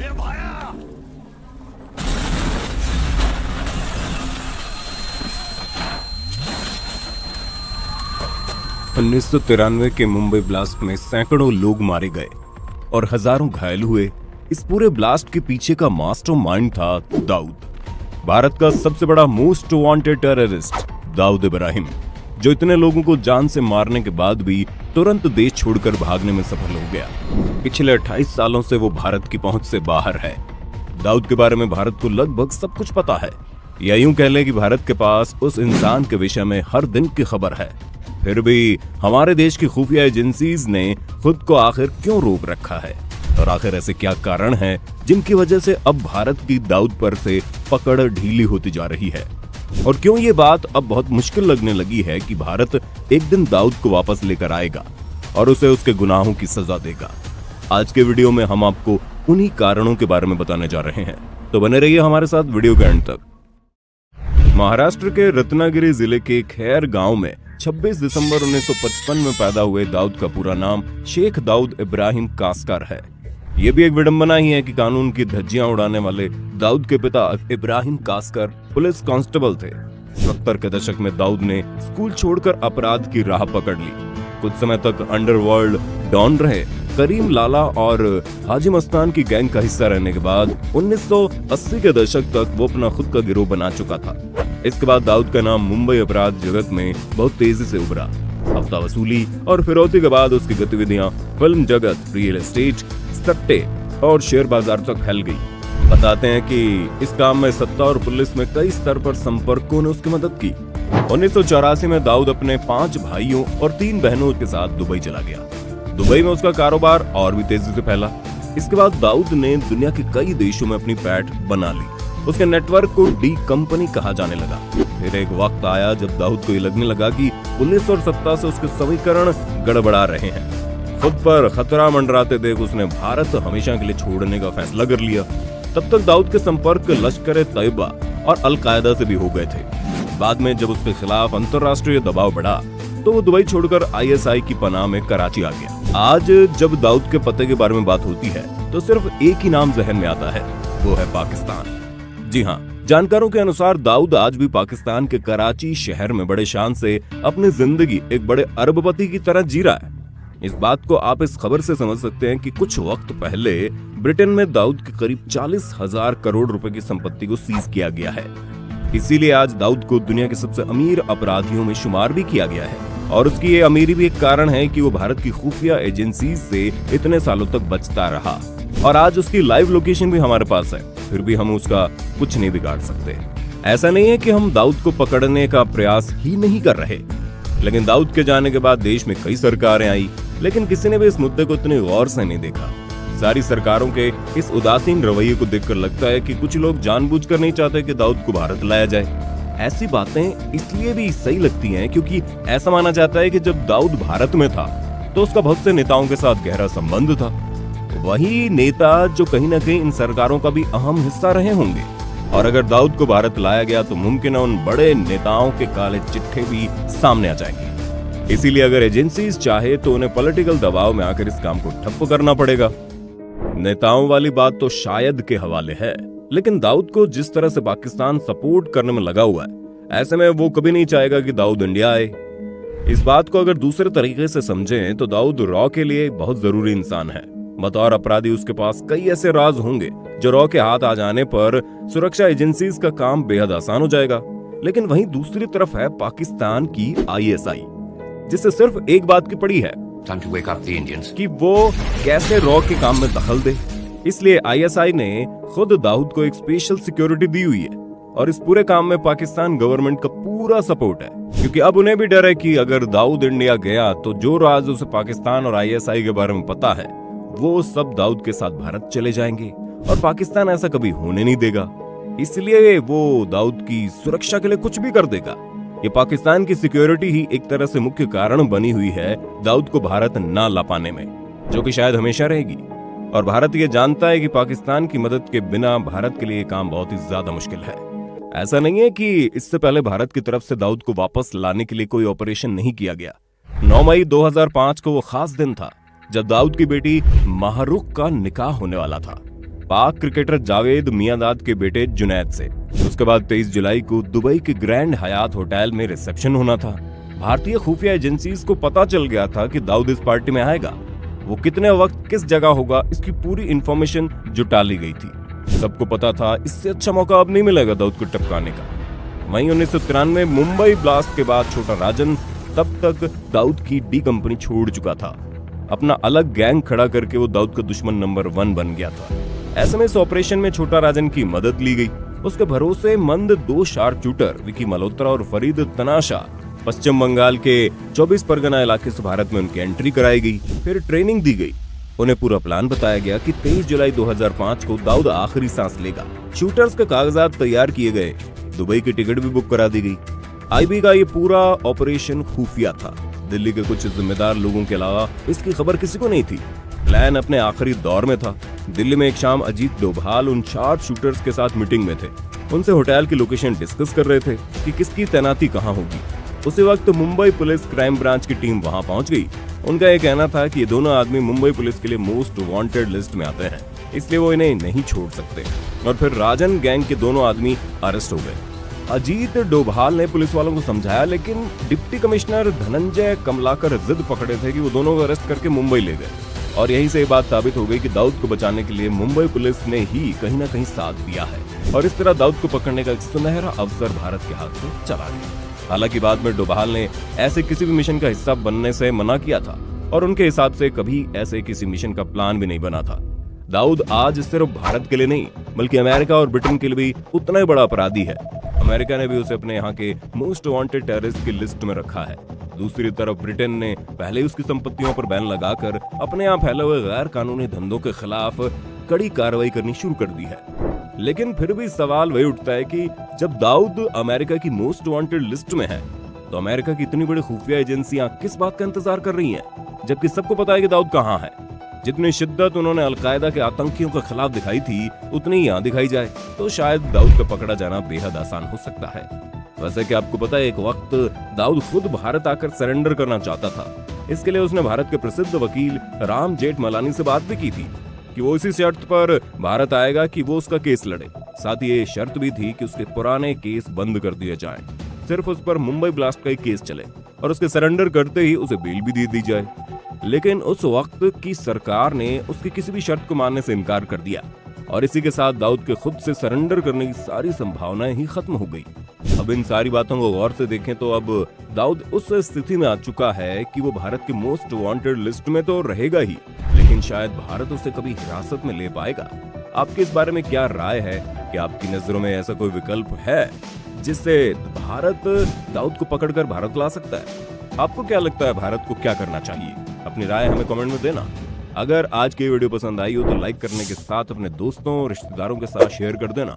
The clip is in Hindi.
निर्भया। 1993 के मुंबई ब्लास्ट में सैकड़ों लोग मारे गए और हजारों घायल हुए। इस पूरे ब्लास्ट के पीछे का मास्टरमाइंड था दाऊद, भारत का सबसे बड़ा most wanted terrorist Dawood Ibrahim, जो इतने लोगों को जान से मारने के बाद भी तुरंत देश छोड़कर भागने में सफल हो गया। पिछले 28 सालों से वो भारत की पहुंच से बाहर है। दाऊद के बारे में भारत को लगभग सब कुछ पता है, या यूं कह लें कि भारत के पास उस इंसान के विषय में हर दिन की खबर है। फिर भी हमारे देश की खुफिया एजेंसीज ने खुद को आखिर क्यों रोक रखा है, और आखिर ऐसे क्या कारण हैं जिनकी वजह से अब भारत की दाऊद पर से पकड़ ढीली होती जा रही है, और क्यों ये बात अब बहुत मुश्किल लगने लगी है कि भारत एक दिन दाऊद को वापस लेकर आएगा और उसे उसके गुनाहों की सजा देगा। आज के वीडियो में हम आपको उन्हीं कारणों के बारे में बताने जा रहे हैं, तो बने रहिए हमारे साथ वीडियो के अंत तक। महाराष्ट्र के रत्नागिरी जिले के खैर गांव में 26 दिसंबर 1955 में पैदा हुए दाऊद का पूरा नाम शेख दाऊद इब्राहिम कासकर है। ये भी एक विडंबना ही है कि कानून की धज्जियां उड़ाने वाले दाऊद के पिता इब्राहिम कासकर पुलिस कांस्टेबल थे। 70 के दशक में दाऊद ने स्कूल छोड़कर अपराध की राह पकड़ ली। कुछ समय तक अंडरवर्ल्ड डॉन रहे। करीम लाला और हाजी मस्तान की गैंग का हिस्सा रहने के बाद 1980 के दशक तक वो अपना खुद का गिरोह बना चुका था। इसके बाद दाऊद का नाम मुंबई अपराध जगत में बहुत तेजी से उभरा। हफ्ता वसूली और फिरौती के बाद उसकी गतिविधियां फिल्म जगत, रियल एस्टेट, सट्टे और शेयर बाजार तक फैल गई। बताते हैं कि इस काम में सत्ता और पुलिस में कई स्तर पर संपर्कों ने उसकी मदद की। 1984 में दाऊद अपने 5 भाइयों और 3 बहनों के साथ दुबई चला गया। दुबई में उसका कारोबार और भी तेजी से फैला। इसके बाद दाऊद ने दुनिया के कई देशों में अपनी पैठ बना ली। उसके नेटवर्क को डी कंपनी कहा जाने लगा। फिर एक वक्त आया जब दाऊद को ये लगने लगा कि पुलिस और सत्ता से उसके समीकरण गड़बड़ा रहे हैं। खुद पर खतरा मंडराते देख उसने भारत हमेशा के लिए छोड़ने का फैसला कर लिया। तब तक दाऊद के संपर्क लश्कर तैयबा और अल-कायदा से भी हो गए थे। बाद में जब उसके खिलाफ अंतर्राष्ट्रीय दबाव बढ़ा तो वो दुबई छोड़कर ISI की पनाह में कराची आ गया। आज जब दाऊद के पते के बारे में बात होती है तो सिर्फ एक ही नाम जहन में आता है, वो है पाकिस्तान। जी हाँ, जानकारों के अनुसार दाऊद आज भी पाकिस्तान के कराची शहर में बड़े शान से अपनी जिंदगी एक बड़े अरबपति की तरह जी रहा है। इस बात को आप इस खबर से समझ सकते हैं कि कुछ वक्त पहले ब्रिटेन में दाऊद के करीब 40,000 करोड़ रुपए की संपत्ति को सीज किया गया है। इसीलिए आज दाऊद को दुनिया के सबसे अमीर अपराधियों में शुमार भी किया गया है, और उसकी ये अमीरी भी एक कारण है कि वो भारत की खुफिया एजेंसी से इतने सालों तक बचता रहा। और आज उसकी लाइव लोकेशन भी हमारे पास है, फिर भी हम उसका कुछ नहीं बिगाड़ सकते। ऐसा नहीं है कि हम दाऊद को पकड़ने का प्रयास ही नहीं कर रहे, लेकिन दाऊद के जाने के बाद देश में कई सरकारें आई, लेकिन किसी ने भी इस मुद्दे को इतने गौर से नहीं देखा। सारी सरकारों के इस उदासीन रवैये को देखकर लगता है कि कुछ लोग जानबूझकर नहीं चाहते कि दाऊद को भारत लाया जाए। ऐसी बातें इसलिए भी सही लगती हैं क्योंकि ऐसा माना जाता है कि जब दाऊद भारत में था तो उसका बहुत से नेताओं के साथ गहरा संबंध था। वही नेता जो कहीं ना कहीं इन सरकारों का भी अहम हिस्सा रहे होंगे, और अगर दाऊद को भारत लाया गया तो मुमकिन है उन बड़े नेताओं के काले चिट्ठे भी सामने आ जाएंगे। इसीलिए अगर एजेंसीज चाहे तो उन्हें पॉलिटिकल दबाव में आकर इस काम को ठप्प करना पड़ेगा। नेताओं वाली बात तो शायद के हवाले है, लेकिन दाऊद को जिस तरह से पाकिस्तान सपोर्ट करने में लगा हुआ है, ऐसे में वो कभी नहीं चाहेगा कि दाऊद इंडिया आए। इस बात को अगर दूसरे तरीके से समझें तो दाऊद रॉ के लिए बहुत जरूरी इंसान है। बतौर अपराधी उसके पास कई ऐसे राज होंगे जो रॉ के हाथ आ जाने पर सुरक्षा एजेंसीज का काम बेहद आसान हो जाएगा। लेकिन वहीं दूसरी तरफ है पाकिस्तान की ISI, जिससे सिर्फ एक बात की पड़ी है कि वो कैसे रॉ के काम में दखल दे। इसलिए ISI ने खुद दाऊद को एक स्पेशल सिक्योरिटी दी हुई है, और इस पूरे काम में पाकिस्तान गवर्नमेंट का पूरा सपोर्ट है, क्योंकि अब उन्हें भी डर है कि अगर दाऊद इंडिया गया तो जो राज उसे पाकिस्तान और ISI के बारे में पता है वो सब दाऊद के साथ भारत चले जाएंगे, और पाकिस्तान ऐसा कभी होने नहीं देगा। इसलिए वो दाऊद की सुरक्षा के लिए कुछ भी कर देगा। ये पाकिस्तान की सिक्योरिटी ही एक तरह से मुख्य कारण बनी हुई है दाऊद को भारत ना ला पाने में, जो कि शायद हमेशा रहेगी। और भारत ये जानता है कि पाकिस्तान की मदद के बिना भारत के लिए काम बहुत ही ज्यादा मुश्किल है। ऐसा नहीं है कि इससे पहले भारत की तरफ से दाऊद को वापस लाने के लिए कोई ऑपरेशन नहीं किया गया। 9 मई 2005 को वो खास दिन था जब दाऊद की बेटी माहरूख का निकाह होने वाला था। पाक क्रिकेटर जावेद मियांदाद के बेटे जुनैद से। उसके बाद 23 जुलाई को दुबई के ग्रैंड हयात होटल में रिसेप्शन होना था। भारतीय खुफिया एजेंसीज को पता चल गया था कि दाऊद इस पार्टी में आएगा। वो कितने वक्त किस जगह होगा इसकी पूरी इंफॉर्मेशन जुटा ली गई थी। सबको पता था इससे अच्छा मौका अब नहीं मिलेगा दाऊद को टपकाने का। वहीं 1993 मुंबई ब्लास्ट के बाद छोटा राजन तब तक दाऊद की डी कंपनी छोड़ चुका था। अपना अलग गैंग खड़ा करके वो दाऊद का दुश्मन नंबर 1 बन गया था। ऐसे में इस ऑपरेशन में छोटा राजन की मदद ली गई। उसके भरोसेमंद 2 शार्प शूटर विकी मल्होत्रा और फरीद तनाशा पश्चिम बंगाल के 24 परगना इलाके से भारत में उनकी एंट्री कराई गई। फिर ट्रेनिंग दी गई। उन्हें पूरा प्लान बताया गया कि 23 जुलाई 2005 को दाऊद आखिरी सांस लेगा। शूटर्स के कागजात तैयार किए गए। दुबई की टिकट भी बुक करा दी गई। आईबी का ये पूरा ऑपरेशन खुफिया था। दिल्ली के कुछ जिम्मेदार लोगों के अलावा इसकी खबर किसी को नहीं थी। प्लान अपने आखिरी दौर में था। दिल्ली में एक शाम अजीत डोभाल उन शार्प शूटर्स के साथ मीटिंग में थे। उनसे होटल की लोकेशन डिस्कस कर रहे थे कि किसकी तैनाती कहाँ होगी। उसी वक्त मुंबई पुलिस क्राइम ब्रांच की टीम वहां पहुंच गई। उनका ये कहना था कि ये दोनों आदमी मुंबई पुलिस के लिए मोस्ट वांटेड लिस्ट में आते हैं, इसलिए वो इन्हें नहीं छोड़ सकते। और फिर राजन गैंग के दोनों आदमी अरेस्ट हो गए। अजीत डोभाल ने पुलिस वालों को समझाया, लेकिन डिप्टी कमिश्नर धनंजय कमलाकर जिद पकड़े थे कि वो दोनों को अरेस्ट करके मुंबई ले गए। और यहीं से ये बात साबित हो गई कि दाऊद को बचाने के लिए मुंबई पुलिस ने ही कहीं ना कहीं साथ दिया है। और इस तरह दाऊद को पकड़ने का एक सुनहरा अवसर भारत के हाथ से चला गया। हालांकि बाद में डोभाल ने ऐसे किसी भी मिशन का हिस्सा बनने से मना किया था और उनके हिसाब से कभी ऐसे किसी मिशन का प्लान भी नहीं बना था। दाऊद आज सिर्फ भारत के लिए नहीं बल्कि अमेरिका और ब्रिटेन के लिए भी उतना ही बड़ा अपराधी है। अमेरिका ने भी उसे अपने यहाँ के मोस्ट वांटेड टेररिस्ट की लिस्ट में रखा है। दूसरी तरफ ब्रिटेन ने पहले उसकी संपत्तियों पर बैन लगाकर अपने यहाँ फैले हुए गैर कानूनी धंधों के खिलाफ कड़ी कार्रवाई करनी शुरू कर दी है। लेकिन फिर भी सवाल वही उठता है कि जब दाऊद अमेरिका की मोस्ट वांटेड लिस्ट में है तो अमेरिका की इतनी बड़ी खुफिया एजेंसियां किस बात का इंतजार कर रही हैं, जबकि सबको पता है कि दाऊद कहाँ है। जितनी शिद्दत उन्होंने अलकायदा के आतंकियों के खिलाफ दिखाई थी उतनी ही यहाँ दिखाई जाए तो शायद दाऊद का पकड़ा जाना बेहद आसान हो सकता है। वैसे कि आपको पता है एक वक्त दाऊद खुद भारत आकर सरेंडर करना चाहता था। इसके लिए उसने भारत के प्रसिद्ध वकील राम जेठमलानी से बात भी की थी कि वो इसी शर्त पर भारत आएगा कि वो उसका केस लड़े। साथ ही ये शर्त भी थी कि उसके पुराने केस बंद कर दिए जाएं, सिर्फ उस पर मुंबई ब्लास्ट का ही केस चले और उसके सरेंडर करते ही उसे बेल भी दे दी जाए। लेकिन उस वक्त की सरकार ने उसकी किसी भी शर्त को मानने से इनकार कर दिया और इसी के साथ दाऊद के खुद से सरेंडर करने की सारी संभावनाएं ही खत्म हो गई। अब इन सारी बातों को गौर से देखें तो अब दाऊद उस स्थिति में आ चुका है कि वो भारत के मोस्ट वांटेड लिस्ट में तो रहेगा ही, लेकिन शायद भारत उसे कभी हिरासत में ले पाएगा। आपकी इस बारे में क्या राय है? कि आपकी नजरों में ऐसा कोई विकल्प है जिससे भारत दाऊद को पकड़कर भारत ला सकता है? आपको क्या लगता है भारत को क्या करना चाहिए? अपनी राय हमें कमेंट में देना। अगर आज की वीडियो पसंद आई हो तो लाइक करने के साथ अपने दोस्तों और रिश्तेदारों के साथ शेयर कर देना।